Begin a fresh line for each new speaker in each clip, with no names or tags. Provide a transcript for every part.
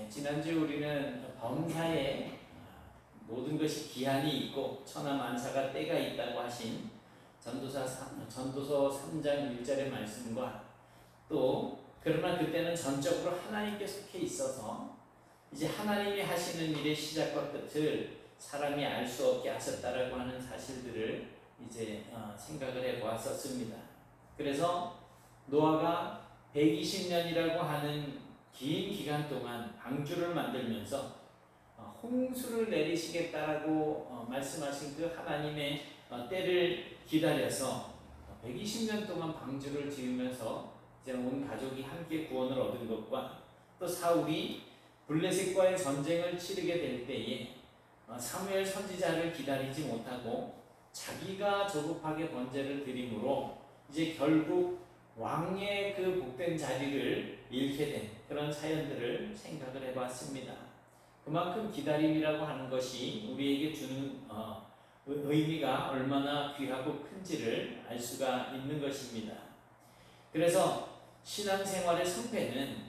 지난주에 우리는 범사에 모든 것이 기한이 있고 천하만사가 때가 있다고 하신 전도서 3장 1절의 말씀과 또 그러나 그때는 전적으로 하나님께 속해 있어서 이제 하나님이 하시는 일의 시작과 끝을 사람이 알 수 없게 하셨다라고 하는 사실들을 이제 생각을 해보았었습니다. 그래서 노아가 120년이라고 하는 긴 기간 동안 방주를 만들면서 홍수를 내리시겠다라고 말씀하신 그 하나님의 때를 기다려서 120년 동안 방주를 지으면서 이제 온 가족이 함께 구원을 얻은 것과 또 사울이 블레셋과의 전쟁을 치르게 될 때에 사무엘 선지자를 기다리지 못하고 자기가 조급하게 번제를 드림으로 이제 결국 왕의 그 복된 자리를 잃게 된 그런 사연들을 생각을 해봤습니다. 그만큼 기다림이라고 하는 것이 우리에게 주는 의미가 얼마나 귀하고 큰지를 알 수가 있는 것입니다. 그래서 신앙생활의 성패는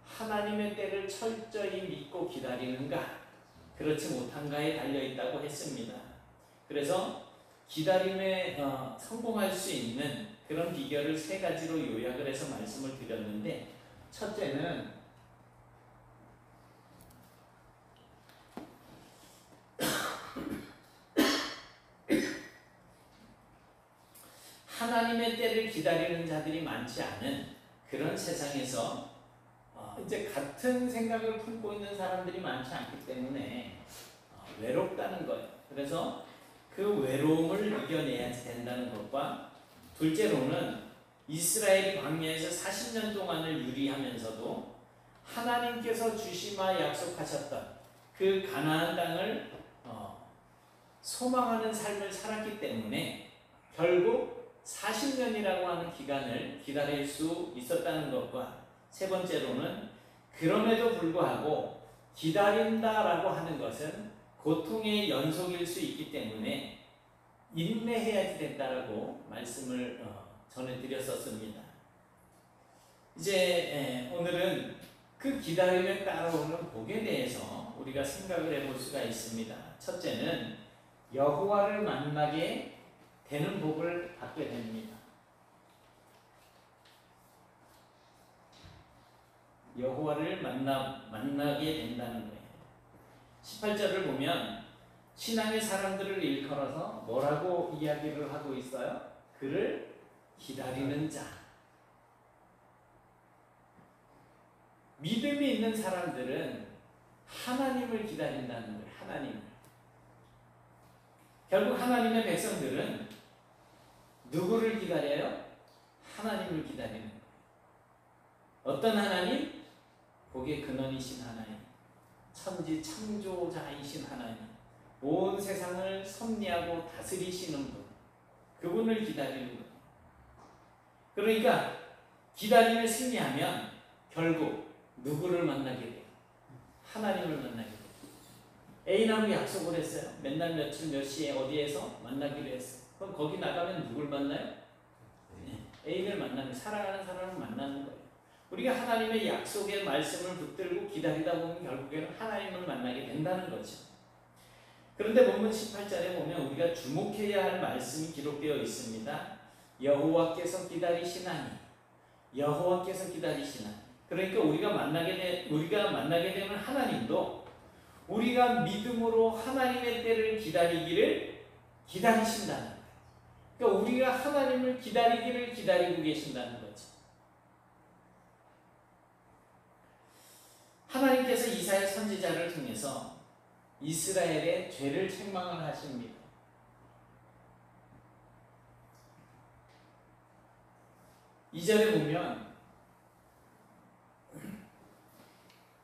하나님의 때를 철저히 믿고 기다리는가 그렇지 못한가에 달려있다고 했습니다. 그래서 기다림에 성공할 수 있는 그런 비결을 세 가지로 요약을 해서 말씀을 드렸는데, 첫째는 하나님의 때를 기다리는 자들이 많지 않은 그런 세상에서 이제 같은 생각을 품고 있는 사람들이 많지 않기 때문에 외롭다는 거예요. 그래서 그 외로움을 이겨내야 된다는 것과, 둘째로는 이스라엘이 광야에서 40년 동안을 유리하면서도 하나님께서 주시마 약속하셨던 그 가나안 땅을 소망하는 삶을 살았기 때문에 결국 40년이라고 하는 기간을 기다릴 수 있었다는 것과, 세 번째로는 그럼에도 불구하고 기다린다라고 하는 것은 고통의 연속일 수 있기 때문에 인내해야 된다라고 말씀을 전해드렸었습니다. 이제 오늘은 그 기다림에 따라오는 복에 대해서 우리가 생각을 해볼 수가 있습니다. 첫째는 여호와를 만나게 되는 복을 받게 됩니다. 여호와를 만나게 된다는 거예요. 18절을 보면 신앙의 사람들을 일컬어서 뭐라고 이야기를 하고 있어요? 그를 기다리는 자. 믿음이 있는 사람들은 하나님을 기다린다는 거예요. 하나님을. 결국 하나님의 백성들은 누구를 기다려요? 하나님을 기다리는 거예요. 어떤 하나님? 복의 근원이신 하나님, 천지 창조자이신 하나님, 온 세상을 섭리하고 다스리시는 분, 그분을 기다리는 거예요. 그러니까 기다림을 승리하면 결국 누구를 만나게 돼요? 하나님을 만나게 돼요. A하고 약속을 했어요. 맨날 며칠 몇 시에 어디에서 만나기로 했어요. 그럼 거기 나가면 누굴 만나요? A를 만나는, 사랑하는 사람을 만나는 거예요. 우리가 하나님의 약속의 말씀을 붙들고 기다리다 보면 결국에는 하나님을 만나게 된다는 거죠. 그런데 본문 18절에 보면 우리가 주목해야 할 말씀이 기록되어 있습니다. 여호와께서 기다리시나니, 여호와께서 기다리시나니. 그러니까 우리가 만나게 되는 하나님도 우리가 믿음으로 하나님의 때를 기다리기를 기다리신다는 거예요. 그러니까 우리가 하나님을 기다리기를 기다리고 계신다는 거죠. 하나님께서 이사야 선지자를 통해서 이스라엘의 죄를 책망을 하십니다. 이 절에 보면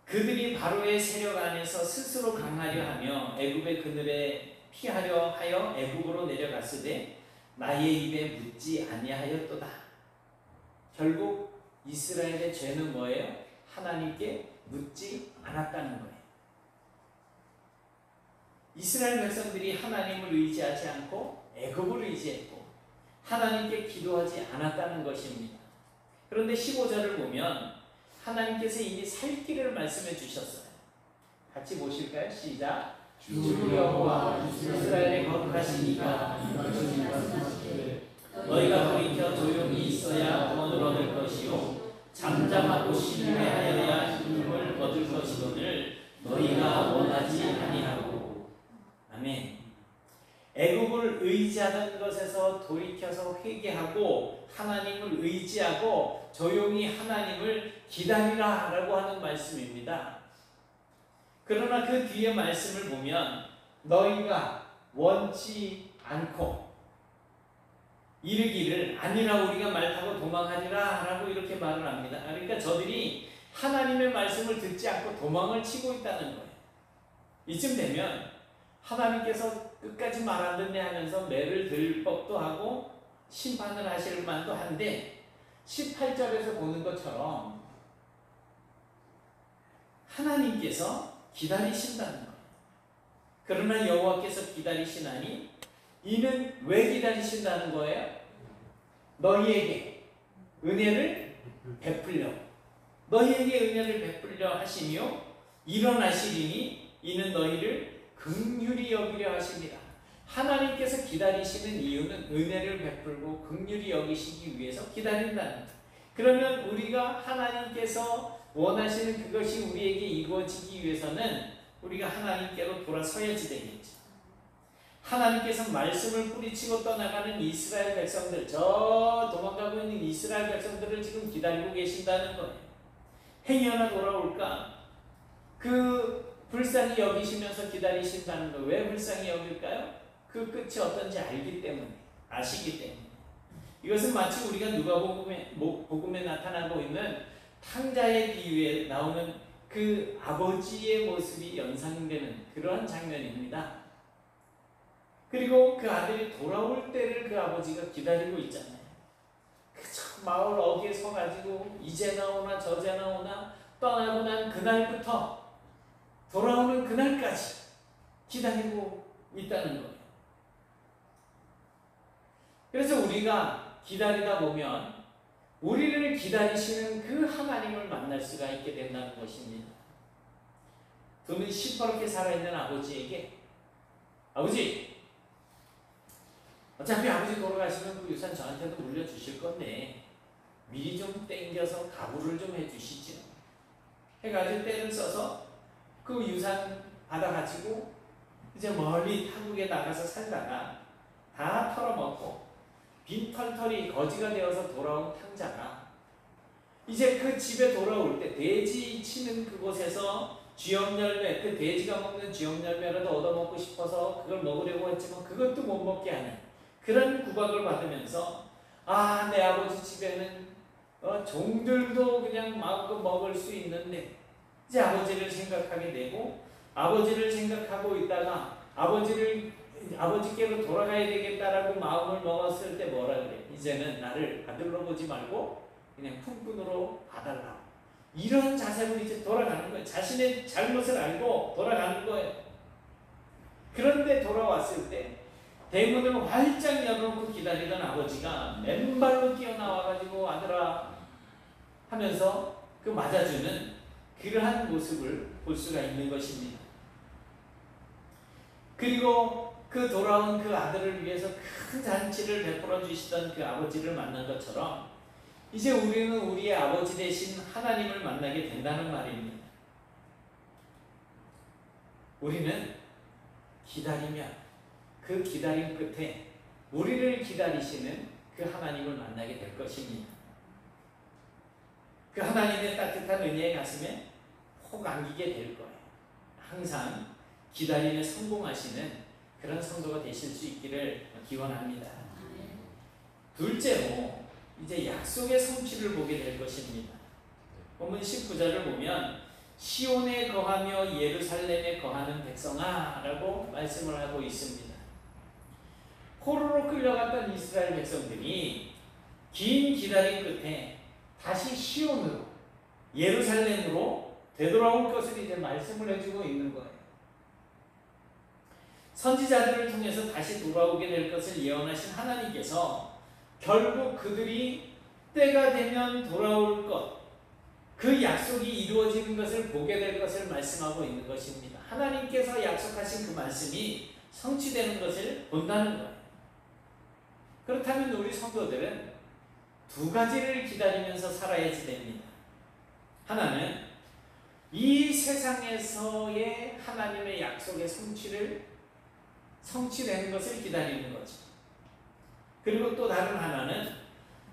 그들이 바로의 세력 안에서 스스로 강하려 하며 애굽의 그늘에 피하려 하여 애굽으로 내려갔으되 나의 입에 묻지 아니하였도다. 결국 이스라엘의 죄는 뭐예요? 하나님께 묻지 않았다는 거예요. 이스라엘 백성들이 하나님을 의지하지 않고 애굽을 의지했고 하나님께 기도하지 않았다는 것입니다. 그런데 15절을 보면 하나님께서 이미 살 길을 말씀해 주셨어요. 같이 보실까요? 시작.
주 여호와 이스라엘의 거룩하시니가 이것을 말씀하시되
너희가 돌이켜 조용히 있어야 구원을 얻을 것이요 잠잠하고 신뢰하여야 힘을 얻을 것이거늘 너희가 원하지 아니하고. 아멘. 애굽을 의지하던 것에서 돌이켜서 회개하고 하나님을 의지하고 조용히 하나님을 기다리라 라고 하는 말씀입니다. 그러나 그 뒤에 말씀을 보면 너희가 원치 않고 이르기를 아니라 우리가 말 타고 도망하리라 라고 이렇게 말을 합니다. 그러니까 저들이 하나님의 말씀을 듣지 않고 도망을 치고 있다는 거예요. 이쯤 되면 하나님께서 끝까지 말 안 듣네 하면서 매를 들 법도 하고 심판을 하실 만도 한데 18절에서 보는 것처럼 하나님께서 기다리신다는 거예요. 그러나 여호와께서 기다리시나니 이는 왜 기다리신다는 거예요? 너희에게 은혜를 베풀려 너희에게 은혜를 베풀려 하시며 일어나시리니 이는 너희를 긍휼히 여기려 하십니다. 하나님께서 기다리시는 이유는 은혜를 베풀고 긍휼히 여기시기 위해서 기다린다는 거예요. 그러면 우리가 하나님께서 원하시는 그것이 우리에게 이루어지기 위해서는 우리가 하나님께로 돌아서야지 되겠죠. 하나님께서 말씀을 뿌리치고 떠나가는 이스라엘 백성들, 저 도망가고 있는 이스라엘 백성들을 지금 기다리고 계신다는 거예요. 행여나 돌아올까? 그 불쌍히 여기시면서 기다리신다는 거. 왜 불쌍히 여길까요? 그 끝이 어떤지 알기 때문에, 아시기 때문에. 이것은 마치 우리가 누가복음에 나타나고 있는 탕자의 비유에 나오는 그 아버지의 모습이 연상되는 그러한 장면입니다. 그리고 그 아들이 돌아올 때를 그 아버지가 기다리고 있잖아요. 그저 마을 어귀에 서가지고 이제 나오나 저제 나오나 떠나고 난 그날부터 돌아오는 그날까지 기다리고 있다는 거예요. 그래서 우리가 기다리다 보면 우리를 기다리시는 그 하나님을 만날 수가 있게 된다는 것입니다. 돈은 시퍼렇게 살아있는 아버지에게 아버지, 어차피 아버지 돌아가시면 그 유산 저한테도 물려주실 건데 미리 좀 땡겨서 가부를 좀 해주시죠. 해가지고 때를 써서 그 유산 받아가지고 이제 멀리 타국에 나가서 살다가 다 털어먹고 빈털털이 거지가 되어서 돌아온 탕자가 이제 그 집에 돌아올 때 돼지 치는 그곳에서 쥐염열매, 그 돼지가 먹는 쥐염열매라도 얻어먹고 싶어서 그걸 먹으려고 했지만 그것도 못 먹게 하는 그런 구박을 받으면서 아, 내 아버지 집에는 종들도 그냥 마음껏 먹을 수 있는데 이제 아버지를 생각하게 되고 아버지를 생각하고 있다가 아버지께로 돌아가야 되겠다라고 마음을 먹었을 때 뭐라 그래? 이제는 나를 아들로 보지 말고 그냥 품꾼으로 봐달라고. 이런 자세로 이제 돌아가는 거예요. 자신의 잘못을 알고 돌아가는 거예요. 그런데 돌아왔을 때 대문을 활짝 열어놓고 기다리던 아버지가 맨발로 뛰어나와가지고 아들아 하면서 그 맞아주는 그러한 모습을 볼 수가 있는 것입니다. 그리고 그 돌아온 그 아들을 위해서 큰 잔치를 베풀어 주시던 그 아버지를 만난 것처럼 이제 우리는 우리의 아버지 되신 하나님을 만나게 된다는 말입니다. 우리는 기다리면 그 기다림 끝에 우리를 기다리시는 그 하나님을 만나게 될 것입니다. 그 하나님의 따뜻한 은혜의 가슴에 혹 안기게 될 거예요. 항상 기다림에 성공하시는 그런 성도가 되실 수 있기를 기원합니다. 둘째로 이제 약속의 성취를 보게 될 것입니다. 본문 19절을 보면 시온에 거하며 예루살렘에 거하는 백성아 라고 말씀을 하고 있습니다. 포로로 끌려갔던 이스라엘 백성들이 긴 기다림 끝에 다시 시온으로 예루살렘으로 되돌아올 것을 이제 말씀을 해주고 있는 거예요. 선지자들을 통해서 다시 돌아오게 될 것을 예언하신 하나님께서 결국 그들이 때가 되면 돌아올 것, 그 약속이 이루어지는 것을 보게 될 것을 말씀하고 있는 것입니다. 하나님께서 약속하신 그 말씀이 성취되는 것을 본다는 거예요. 그렇다면 우리 성도들은 두 가지를 기다리면서 살아야지 됩니다. 하나는 이 세상에서의 하나님의 약속의 성취되는 것을 기다리는 거죠. 그리고 또 다른 하나는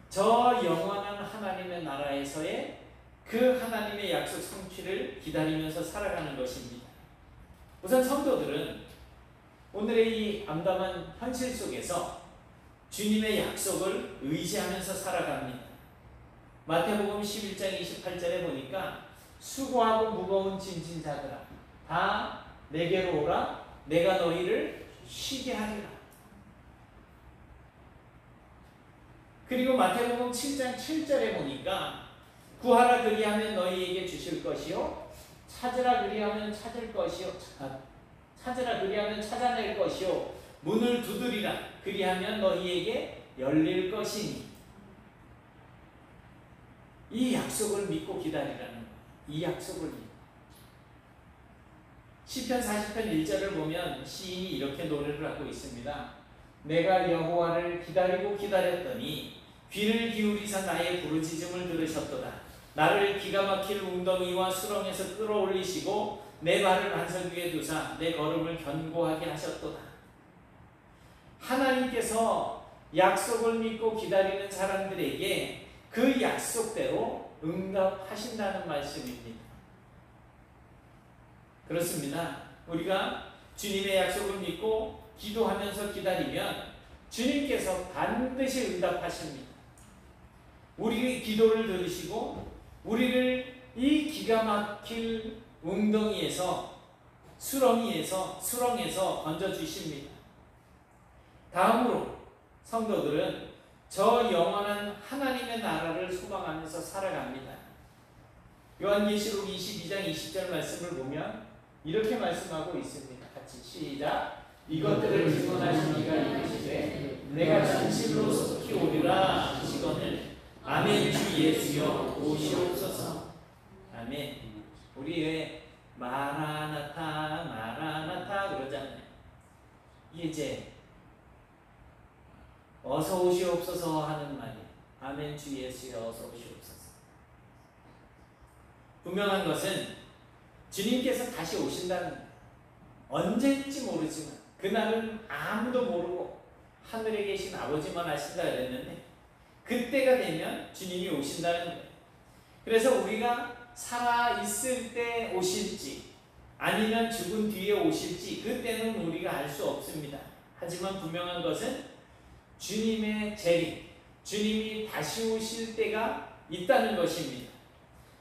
저 영원한 하나님의 나라에서의 그 하나님의 약속 성취를 기다리면서 살아가는 것입니다. 우선 성도들은 오늘의 이 암담한 현실 속에서 주님의 약속을 의지하면서 살아갑니다. 마태복음 11장 28절에 보니까 수고하고 무거운 짐진 자들아 다 내게로 오라 내가 너희를 쉬게 하리라. 그리고 마태복음 7장 7절에 보니까 구하라 그리하면 너희에게 주실 것이요 찾으라 그리하면 찾을 것이요 찾으라 그리하면 찾아낼 것이요 문을 두드리라 그리하면 너희에게 열릴 것이니. 이 약속을 믿고 기다리라는 거예요. 이 약속을 믿고. 시편 40편 1절을 보면 시인이 이렇게 노래를 하고 있습니다. 내가 여호와를 기다리고 기다렸더니 귀를 기울이사 나의 부르짖음을 들으셨도다. 나를 기가 막힐 웅덩이와 수렁에서 끌어올리시고 내 발을 반석 위에 두사 내 걸음을 견고하게 하셨도다. 하나님께서 약속을 믿고 기다리는 사람들에게 그 약속대로 응답하신다는 말씀입니다. 그렇습니다. 우리가 주님의 약속을 믿고 기도하면서 기다리면 주님께서 반드시 응답하십니다. 우리의 기도를 들으시고 우리를 이 기가 막힐 웅덩이에서 수렁에서 건져주십니다. 다음으로 성도들은 저 영원한 하나님의 나라를 소망하면서 살아갑니다. 요한계시록 22장 20절 말씀을 보면 이렇게 말씀하고 있습니다. 같이 시작. 이것들을 증언하신 이가 이르시되 내가 진실로 속히 오리라 하시거늘 아멘. 주 예수여 오시옵소서. 아멘. 우리 왜 마라나타 그러잖아요. 이제 어서 오시옵소서 하는 말이에요. 아멘. 주 예수여 어서 오시옵소서. 분명한 것은 주님께서 다시 오신다는 거예요. 언제일지 모르지만 그날은 아무도 모르고 하늘에 계신 아버지만 아신다 그랬는데 그때가 되면 주님이 오신다는 거예요. 그래서 우리가 살아있을 때 오실지 아니면 죽은 뒤에 오실지 그때는 우리가 알 수 없습니다. 하지만 분명한 것은 주님의 재림, 주님이 다시 오실 때가 있다는 것입니다.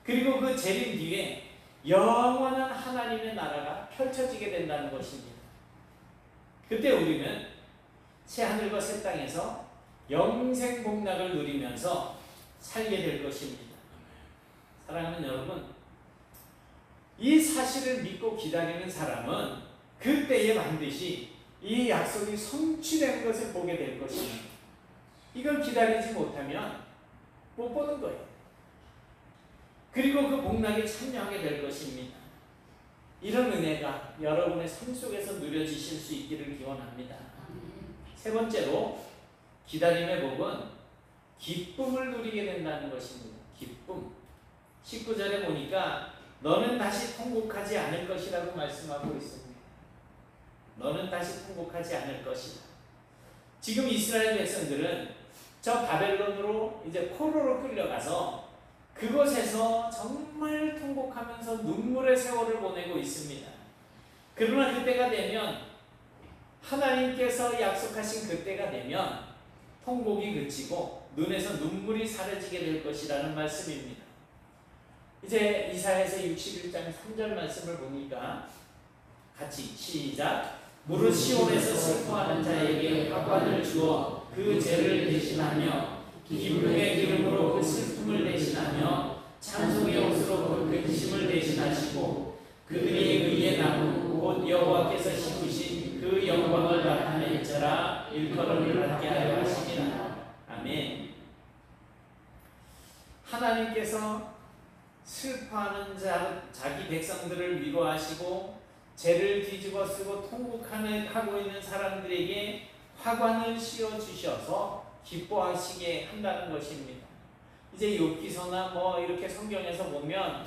그리고 그 재림 뒤에 영원한 하나님의 나라가 펼쳐지게 된다는 것입니다. 그때 우리는 새하늘과 새 땅에서 영생 복락을 누리면서 살게 될 것입니다. 사랑하는 여러분, 이 사실을 믿고 기다리는 사람은 그때에 반드시 이 약속이 성취되는 것을 보게 될 것입니다. 이걸 기다리지 못하면 못 보는 거예요. 그리고 그 복락에 참여하게 될 것입니다. 이런 은혜가 여러분의 삶 속에서 누려지실 수 있기를 기원합니다. 세 번째로 기다림의 복은 기쁨을 누리게 된다는 것입니다. 기쁨. 19절에 보니까 너는 다시 통곡하지 않을 것이라고 말씀하고 있습니다. 너는 다시 통곡하지 않을 것이다. 지금 이스라엘 백성들은 저 바벨론으로 이제 포로로 끌려가서 그곳에서 정말 통곡하면서 눈물의 세월을 보내고 있습니다. 그러나 그때가 되면 하나님께서 약속하신 그때가 되면 통곡이 그치고 눈에서 눈물이 사라지게 될 것이라는 말씀입니다. 이제 이사야서 61장 3절 말씀을 보니까 같이 시작. 무릇 시온에서 슬퍼하는 자에게 화관을 주어 그 죄를 대신하며 기쁨의 기름으로 그 슬픔을 대신하며 찬송의 옷으로 그 근심을 대신하시고 그들이 의에 나무 곧 여호와께서 심으신 그 영광을 나타낼지라 일컬음을 받게 하려 하시니라. 아멘. 하나님께서 슬퍼하는 자기 백성들을 위로하시고 죄를 뒤집어 쓰고 통곡하고 있는 사람들에게 화관을 씌워 주셔서 기뻐하시게 한다는 것입니다. 이제 욥기서나 뭐 이렇게 성경에서 보면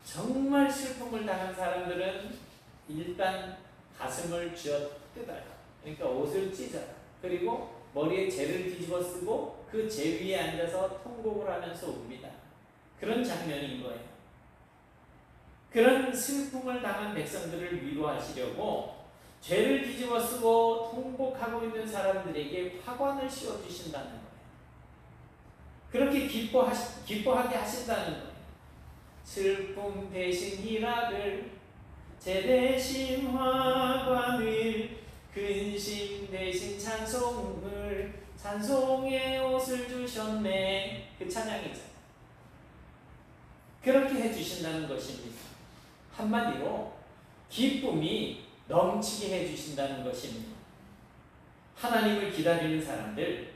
정말 슬픔을 당한 사람들은 일단 가슴을 쥐어 뜯어요. 그러니까 옷을 찢어요. 그리고 머리에 재를 뒤집어 쓰고 그 재 위에 앉아서 통곡을 하면서 웁니다. 그런 장면인 거예요. 그런 슬픔을 당한 백성들을 위로하시려고 죄를 뒤집어 쓰고 통곡하고 있는 사람들에게 화관을 씌워주신다는 거예요. 그렇게 기뻐하게 하신다는 거예요. 슬픔 대신 희락을, 죄 대신 화관을, 근심 대신 찬송을, 찬송의 옷을 주셨네. 그 찬양이죠. 그렇게 해주신다는 것입니다. 한마디로 기쁨이 넘치게 해주신다는 것입니다. 하나님을 기다리는 사람들,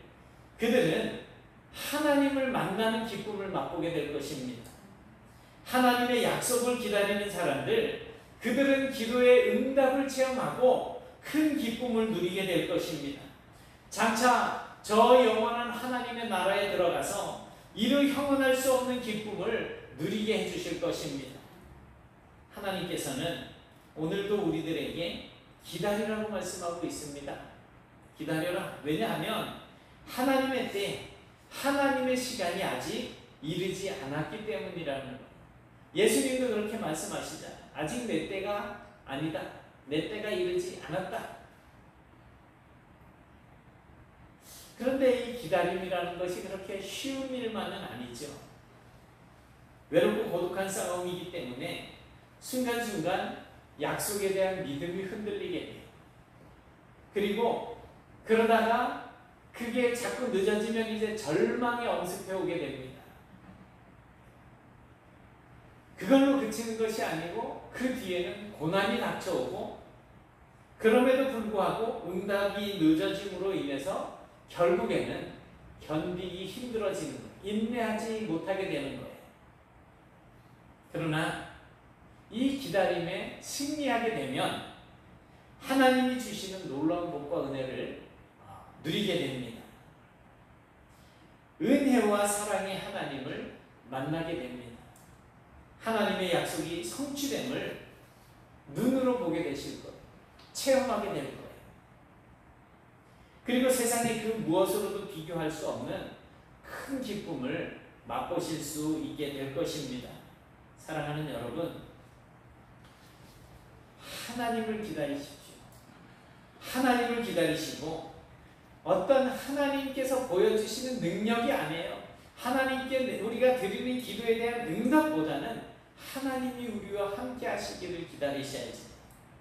그들은 하나님을 만나는 기쁨을 맛보게 될 것입니다. 하나님의 약속을 기다리는 사람들, 그들은 기도의 응답을 체험하고 큰 기쁨을 누리게 될 것입니다. 장차 저 영원한 하나님의 나라에 들어가서 이루 형언할 수 없는 기쁨을 누리게 해주실 것입니다. 하나님께서는 오늘도 우리들에게 기다리라고 말씀하고 있습니다. 기다려라. 왜냐하면 하나님의 때, 하나님의 시간이 아직 이르지 않았기 때문이라는 거예요. 예수님도 그렇게 말씀하시잖아요. 아직 내 때가 아니다. 내 때가 이르지 않았다. 그런데 이 기다림이라는 것이 그렇게 쉬운 일만은 아니죠. 외롭고 고독한 싸움이기 때문에 순간순간 약속에 대한 믿음이 흔들리게 돼요. 그리고 그러다가 그게 자꾸 늦어지면 이제 절망에 엄습해 오게 됩니다. 그걸로 그치는 것이 아니고 그 뒤에는 고난이 닥쳐오고 그럼에도 불구하고 응답이 늦어짐으로 인해서 결국에는 견디기 힘들어지는 거예요. 인내하지 못하게 되는 거예요. 그러나 이 기다림에 승리하게 되면 하나님이 주시는 놀라운 복과 은혜를 누리게 됩니다. 은혜와 사랑의 하나님을 만나게 됩니다. 하나님의 약속이 성취됨을 눈으로 보게 되실 거예요. 체험하게 될 거예요. 그리고 세상의 그 무엇으로도 비교할 수 없는 큰 기쁨을 맛보실 수 있게 될 것입니다. 사랑하는 여러분, 하나님을 기다리십시오. 하나님을 기다리시고 어떤 하나님께서 보여주시는 능력이 아니에요. 하나님께 우리가 드리는 기도에 대한 응답보다는 하나님이 우리와 함께 하시기를 기다리셔야지.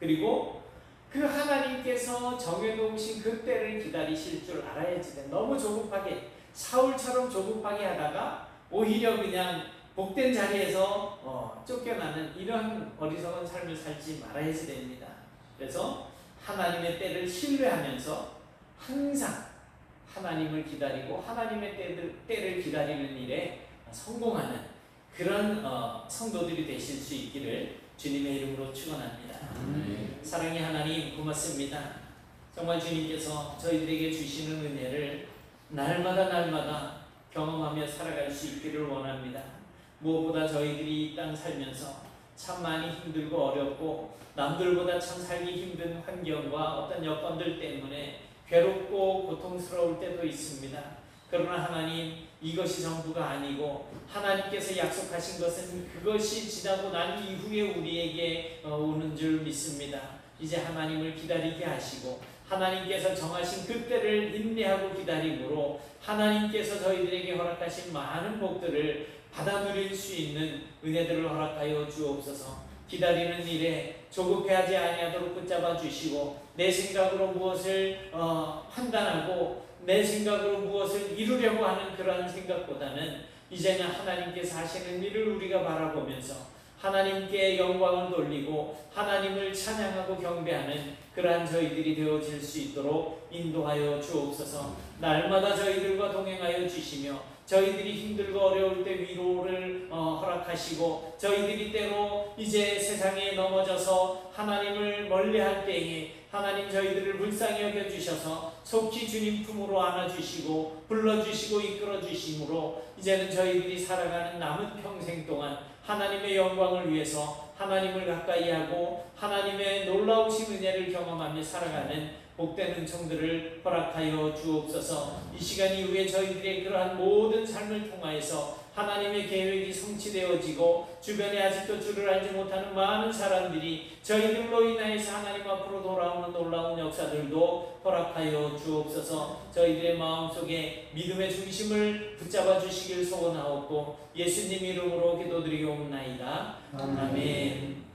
그리고 그 하나님께서 정해놓으신 그 때를 기다리실 줄 알아야지. 너무 조급하게, 사울처럼 조급하게 하다가 오히려 그냥 복된 자리에서 쫓겨나는 이런 어리석은 삶을 살지 말아야지 됩니다. 그래서 하나님의 때를 신뢰하면서 항상 하나님을 기다리고 하나님의 때를 기다리는 일에 성공하는 그런 성도들이 되실 수 있기를 주님의 이름으로 축원합니다. 사랑의 하나님 고맙습니다. 정말 주님께서 저희들에게 주시는 은혜를 날마다 경험하며 살아갈 수 있기를 원합니다. 무엇보다 저희들이 이 땅 살면서 참 많이 힘들고 어렵고 남들보다 참 살기 힘든 환경과 어떤 여건들 때문에 괴롭고 고통스러울 때도 있습니다. 그러나 하나님, 이것이 전부가 아니고 하나님께서 약속하신 것은 그것이 지나고 난 이후에 우리에게 오는 줄 믿습니다. 이제 하나님을 기다리게 하시고 하나님께서 정하신 그때를 인내하고 기다림으로 하나님께서 저희들에게 허락하신 많은 복들을 받아 누릴 수 있는 은혜들을 허락하여 주옵소서. 기다리는 일에 조급해하지 아니하도록 붙잡아 주시고 내 생각으로 무엇을 판단하고 내 생각으로 무엇을 이루려고 하는 그러한 생각보다는 이제는 하나님께서 하시는 일을 우리가 바라보면서 하나님께 영광을 돌리고 하나님을 찬양하고 경배하는 그러한 저희들이 되어질 수 있도록 인도하여 주옵소서. 날마다 저희들과 동행하여 주시며 저희들이 힘들고 어려울 때 위로를 허락하시고, 저희들이 때로 이제 세상에 넘어져서 하나님을 멀리할 때에 하나님 저희들을 불쌍히 여겨주셔서 속히 주님 품으로 안아주시고 불러주시고 이끌어주심으로 이제는 저희들이 살아가는 남은 평생 동안 하나님의 영광을 위해서 하나님을 가까이하고 하나님의 놀라우신 은혜를 경험하며 살아가는 복된 은총들을 허락하여 주옵소서. 이 시간 이후에 저희들의 그러한 모든 삶을 통하여서 하나님의 계획이 성취되어지고 주변에 아직도 주를 알지 못하는 많은 사람들이 저희들로 인하여서 하나님 앞으로 돌아오는 놀라운 역사들도 허락하여 주옵소서. 저희들의 마음속에 믿음의 중심을 붙잡아 주시길 소원하옵고 예수님 이름으로 기도드리옵나이다. 아멘.